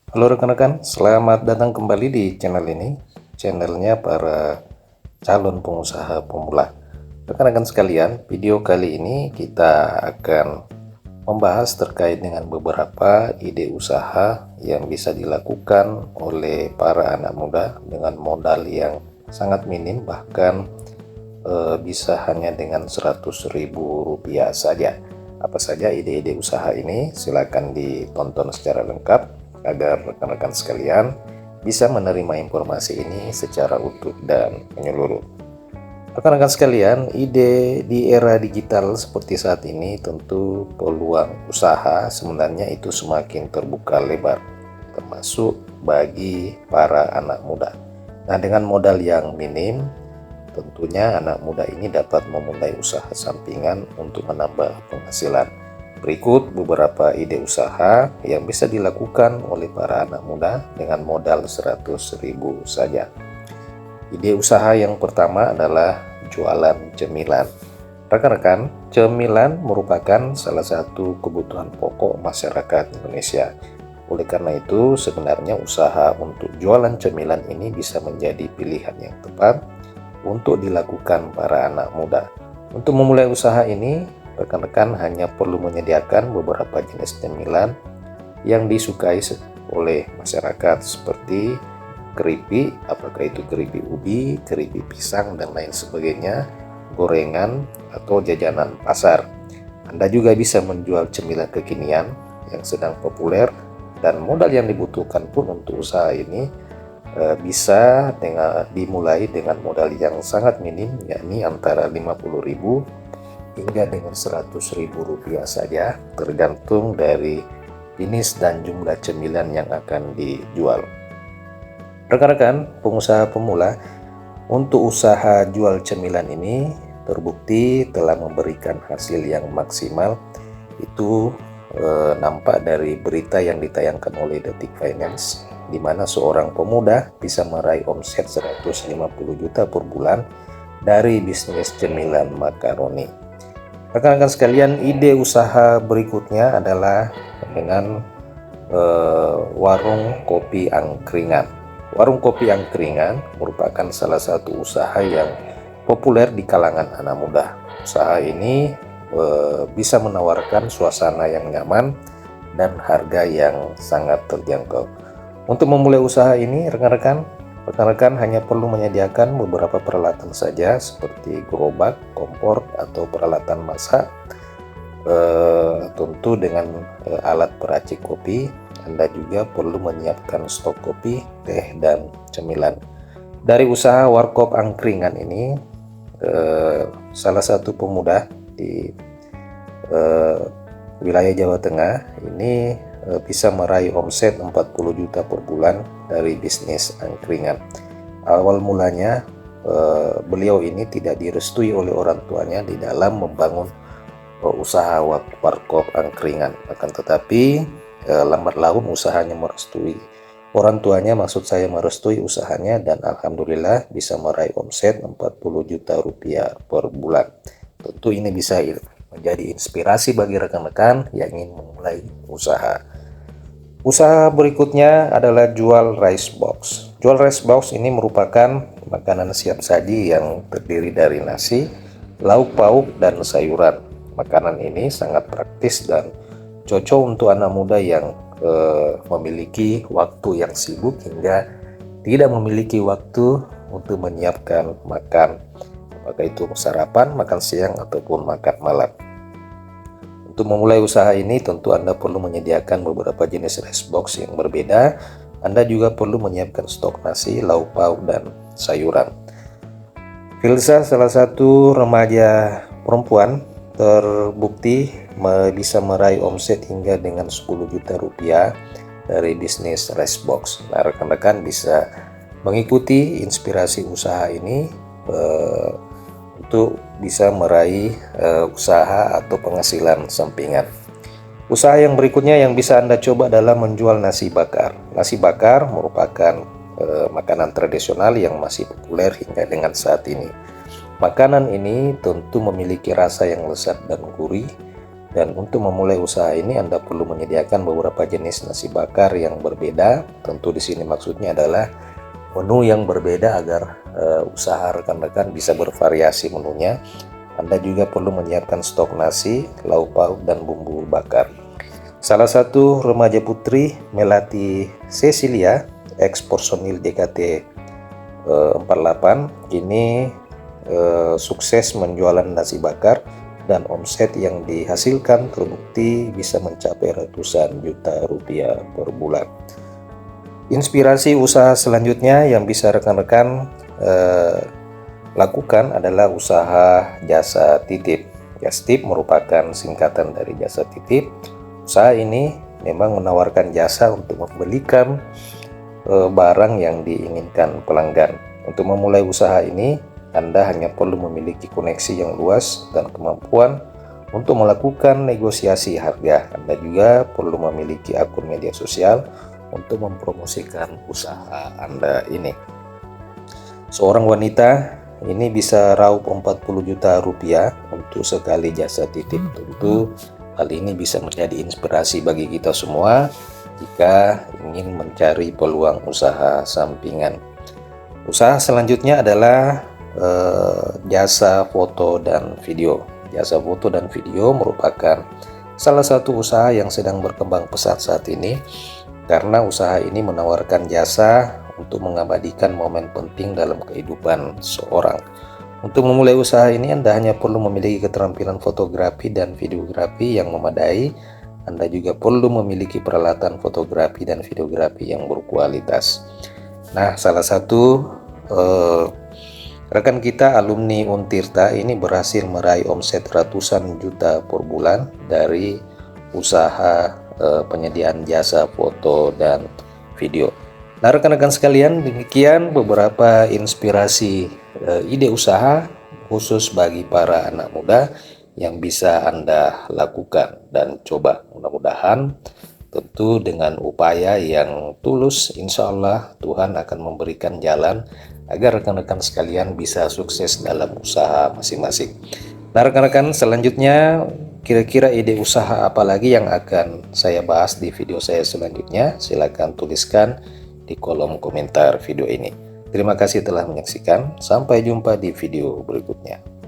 Halo rekan-rekan, selamat datang kembali di channel ini, channelnya para calon pengusaha pemula. Rekan-rekan sekalian, video kali ini kita akan membahas terkait dengan beberapa ide usaha yang bisa dilakukan oleh para anak muda dengan modal yang sangat minim, bahkan bisa hanya dengan Rp100.000 saja. Apa saja ide-ide usaha ini? Silakan ditonton secara lengkap agar rekan-rekan sekalian bisa menerima informasi ini secara utuh dan menyeluruh. Rekan-rekan sekalian, ide di era digital seperti saat ini tentu peluang usaha sebenarnya itu semakin terbuka lebar, termasuk bagi para anak muda. Nah, dengan modal yang minim, tentunya anak muda ini dapat memulai usaha sampingan untuk menambah penghasilan. Berikut beberapa ide usaha yang bisa dilakukan oleh para anak muda dengan modal Rp100.000 saja. Ide usaha yang pertama adalah jualan cemilan. Rekan-rekan, cemilan merupakan salah satu kebutuhan pokok masyarakat Indonesia. Oleh karena itu, sebenarnya usaha untuk jualan cemilan ini bisa menjadi pilihan yang tepat untuk dilakukan para anak muda. Untuk memulai usaha ini, rekan-rekan hanya perlu menyediakan beberapa jenis cemilan yang disukai oleh masyarakat seperti keripik, apakah itu keripik ubi, keripik pisang, dan lain sebagainya, gorengan, atau jajanan pasar. Anda juga bisa menjual cemilan kekinian yang sedang populer, dan modal yang dibutuhkan pun untuk usaha ini bisa dimulai dengan modal yang sangat minim, yakni antara Rp50.000 hingga dengan Rp100.000 saja, tergantung dari jenis dan jumlah cemilan yang akan dijual. Rekan-rekan pengusaha pemula, untuk usaha jual cemilan ini terbukti telah memberikan hasil yang maksimal. Itu nampak dari berita yang ditayangkan oleh Detik Finance, di mana seorang pemuda bisa meraih omset 150 juta per bulan dari bisnis cemilan makaroni. Rekan-rekan sekalian, ide usaha berikutnya adalah dengan warung kopi angkringan. Warung kopi angkringan merupakan salah satu usaha yang populer di kalangan anak muda. Usaha ini bisa menawarkan suasana yang nyaman dan harga yang sangat terjangkau. Untuk memulai usaha ini, rekan-rekan hanya perlu menyediakan beberapa peralatan saja seperti gerobak, kompor, atau peralatan masak. Tentu dengan alat peracik kopi. Anda juga perlu menyiapkan stok kopi, teh, dan cemilan. Dari usaha warkop angkringan ini, salah satu pemuda di wilayah Jawa Tengah ini bisa meraih omset 40 juta per bulan dari bisnis angkringan. Awal mulanya beliau ini tidak direstui oleh orang tuanya di dalam membangun usaha warkop angkringan, akan tetapi lambat laun usahanya merestui orang tuanya, maksud saya merestui usahanya, dan alhamdulillah bisa meraih omset 40 juta rupiah per bulan. Tentu ini bisa menjadi inspirasi bagi rekan-rekan yang ingin memulai usaha. Usaha berikutnya adalah jual rice box. Jual rice box ini merupakan makanan siap saji yang terdiri dari nasi, lauk pauk, dan sayuran. Makanan ini sangat praktis dan cocok untuk anak muda yang memiliki waktu yang sibuk hingga tidak memiliki waktu untuk menyiapkan makan, apakah itu sarapan, makan siang, ataupun makan malam. Untuk memulai usaha ini tentu Anda perlu menyediakan beberapa jenis rice box yang berbeda. Anda juga perlu menyiapkan stok nasi, lauk pauk, dan sayuran. Filsa, salah satu remaja perempuan, terbukti bisa meraih omset hingga dengan 10 juta rupiah dari bisnis rice box. Nah, rekan-rekan bisa mengikuti inspirasi usaha ini untuk bisa meraih usaha atau penghasilan sampingan. Usaha yang berikutnya yang bisa Anda coba adalah menjual nasi bakar. Nasi bakar merupakan makanan tradisional yang masih populer hingga dengan saat ini. Makanan ini tentu memiliki rasa yang lezat dan gurih, Dan untuk memulai usaha ini Anda perlu menyediakan beberapa jenis nasi bakar yang berbeda. Tentu di sini maksudnya adalah menu yang berbeda agar usaha rekan-rekan bisa bervariasi menunya. Anda juga perlu menyiapkan stok nasi, lauk pauk, dan bumbu bakar. Salah satu remaja putri, Melati Cecilia, ex personil JKT 48, ini sukses menjualan nasi bakar dan omset yang dihasilkan terbukti bisa mencapai ratusan juta rupiah per bulan. Inspirasi usaha selanjutnya yang bisa rekan-rekan lakukan adalah usaha jasa titip. Jasa titip merupakan singkatan dari jasa titip. Usaha ini memang menawarkan jasa untuk membelikan barang yang diinginkan pelanggan. Untuk memulai usaha ini, Anda hanya perlu memiliki koneksi yang luas dan kemampuan untuk melakukan negosiasi harga. Anda juga perlu memiliki akun media sosial untuk mempromosikan usaha Anda ini. Seorang wanita ini bisa raup 40 juta rupiah untuk sekali jasa titip. Tentu hal ini bisa menjadi inspirasi bagi kita semua jika ingin mencari peluang usaha sampingan. Usaha selanjutnya adalah jasa foto dan video. Jasa foto dan video merupakan salah satu usaha yang sedang berkembang pesat saat ini, karena usaha ini menawarkan jasa untuk mengabadikan momen penting dalam kehidupan seorang. Untuk memulai usaha ini, Anda hanya perlu memiliki keterampilan fotografi dan videografi yang memadai. Anda juga perlu memiliki peralatan fotografi dan videografi yang berkualitas. Nah, salah satu rekan kita alumni Untirta ini berhasil meraih omset ratusan juta per bulan dari usaha penyediaan jasa foto dan video. Nah, rekan-rekan sekalian, demikian beberapa inspirasi ide usaha khusus bagi para anak muda yang bisa Anda lakukan dan coba. Mudah-mudahan tentu dengan upaya yang tulus, insya Allah Tuhan akan memberikan jalan agar rekan-rekan sekalian bisa sukses dalam usaha masing-masing. Nah, rekan-rekan, selanjutnya kira-kira ide usaha apa lagi yang akan saya bahas di video saya selanjutnya? Silahkan tuliskan di kolom komentar video ini. Terima kasih telah menyaksikan. Sampai jumpa di video berikutnya.